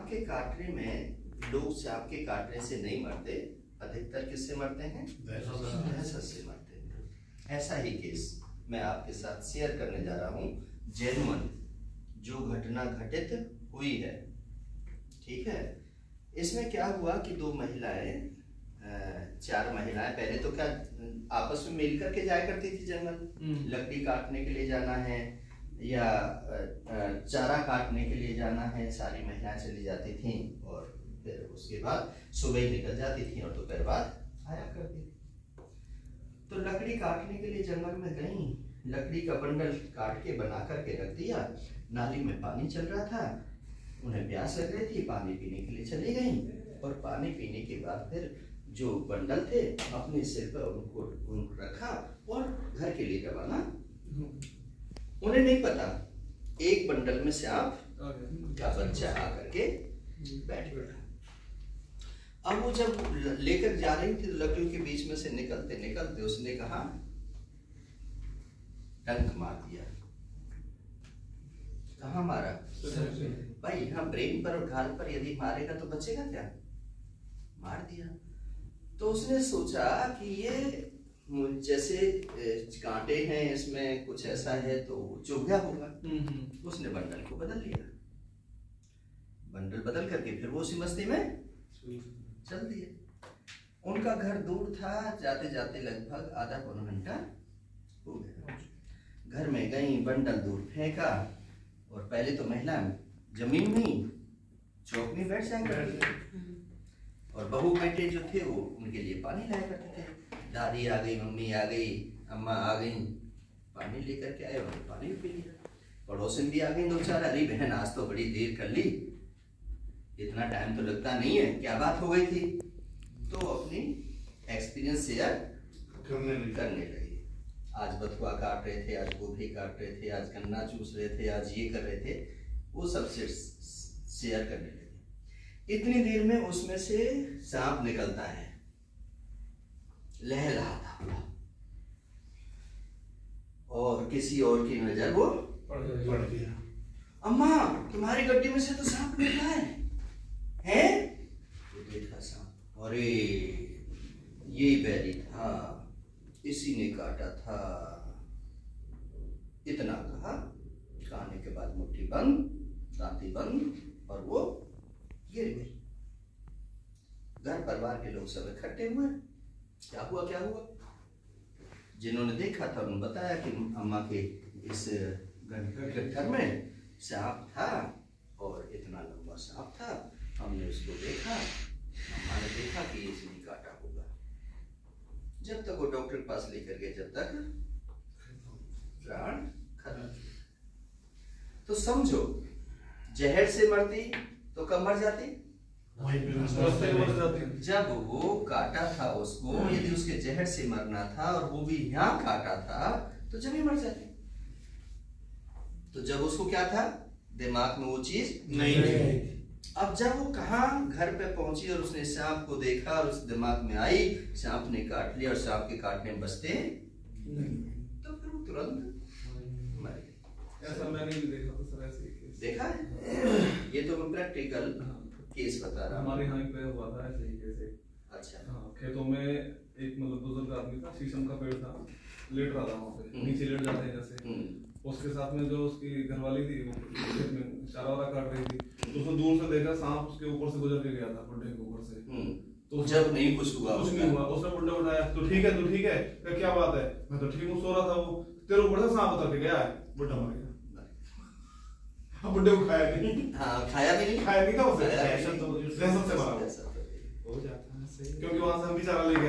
के काटने में लोग सांप के काटने से नहीं मरते, अधिकतर किससे मरते हैं? दहशत से मरते हैं। ऐसा ही केस मैं आपके साथ शेयर करने जा रहा हूँ, जेन्युइन जो घटना घटित हुई है। ठीक है, इसमें क्या हुआ कि दो महिलाएं, चार महिलाएं, पहले तो क्या आपस में मिल करके जाया करती थी जंगल, लकड़ी काटने के लिए जाना है या चारा काटने के लिए जाना है, सारी महिलाएं चली जाती थीं और फिर उसके बाद सुबह ही निकल जाती थीं और दोपहर बाद आया करती थी। तो लकड़ी काटने के लिए जंगल में गई, लकड़ी का बंडल काट के बना करके रख दिया, नाली में पानी चल रहा था, उन्हें प्यास लग रही थी, पानी पीने के लिए चली गई और पानी पीने के बाद फिर जो बंडल थे अपने सिर पर उनको रखा और घर के लिए रवाना। उन्हें नहीं पता एक बंडल में सांप का बच्चा आकर के बैठ गया। अब वो जब लेकर जा रही थी लकड़ियों के बीच में से निकलते निकलते उसने कहा, डंक मार दिया। कहाँ मारा? भाई यहाँ ब्रेन पर और गाल पर यदि मारेगा तो बचेगा क्या? मार दिया। तो उसने सोचा कि ये जैसे कांटे हैं, इसमें कुछ ऐसा है तो चुभ गया होगा। उसने बंडल को बदल लिया, बंडल बदल करके फिर वो उसी मस्ती में चल दिए। उनका घर दूर था, जाते जाते लगभग आधा पौना घंटा हो गया। घर में गई, बंडल दूर फेंका और पहले तो महिला जमीन में चौक में बैठ जाया करती थी और बहू बेटे जो थे वो उनके लिए पानी लाया करते थे। दादी आ गई, मम्मी आ गई, अम्मा आ गई, पानी लेकर के आए और पानी पी लिया। पड़ोसन भी आ गई दो चार, अरे बहन आज तो बड़ी देर कर ली, इतना टाइम तो लगता नहीं है, क्या बात हो गई थी? तो अपनी एक्सपीरियंस शेयर करने लगी। आज बथुआ काट रहे थे, आज गोभी काट रहे थे, आज गन्ना चूस रहे थे, आज ये कर रहे थे, वो सब शेयर करने लगे। इतनी देर में उसमें से सांप निकलता है, लहलहाता हुआ, और किसी और की नजर वो पड़ गया। अम्मा तुम्हारी गड्डी में से तो सांप निकला है? तो देखा सांप, अरे ये बैरी था, इसी ने काटा था। इतना कहा, खाने के बाद मुट्ठी बंद, दांती बंद और वो गिर गई। घर परिवार के लोग सब इकट्ठे हुए। क्या हुआ क्या हुआ? जिन्होंने देखा था उन्होंने बताया कि अम्मा के इस घर में सांप था और इतना लंबा सांप था, हमने उसको देखा, अम्मा ने देखा कि इसने काटा होगा। जब तक वो डॉक्टर के पास लेकर गए, जब तक प्राण खत्म। तो समझो, जहर से मरती तो कब मर जाती? जब वो काटा था उसको, यदि उसके जहर से मरना था और वो भी यहाँ काटा था तो जब ही मर जाती। तो जब उसको क्या था, दिमाग में वो चीज नहीं थी। अब जब वो कहाँ घर पे पहुंची और उसने सांप को देखा और उस दिमाग में आई सांप ने काट लिया और सांप के काटने में बचते तो फिर वो तुरंत मर गई। ऐसा मैंने भी देखा था सर, ऐसे केस देखा है। ये तो मैं प्रैक्टिकल केस बता रहा हूँ। हमारे यहाँ पे हुआ था ऐसे ही कैसे। अच्छा। हाँ, खेतों में एक मतलब बुजुर्ग आदमी था, शीशम का पेड़ था, लेट रहा था वहाँ पे, नीचे लेट जाते हैं जैसे। उसके साथ में जो उसकी घरवाली थी वो खेत में चारा वारा काट रही थी, तो उसने दूर से देखा सांप उसके ऊपर से गुजर के गया था, बुड्ढे के ऊपर से। तो जब नहीं कुछ हुआ, कुछ नहीं हुआ, उसने बुड्ढा उठाया, तो ठीक है तो ठीक है, क्या बात है? मैं तो ठीक हूँ, सो रहा था, वो तेरे ऊपर से सांप उतर के गया है, बुड्ढा मर गया। बुड्ढे को खाया नहीं। हाँ, खाया भी नहीं, खाया नहीं था उसे, दहशत से मारा हो जाता है, क्योंकि वहां से हम भी चारा ले गया।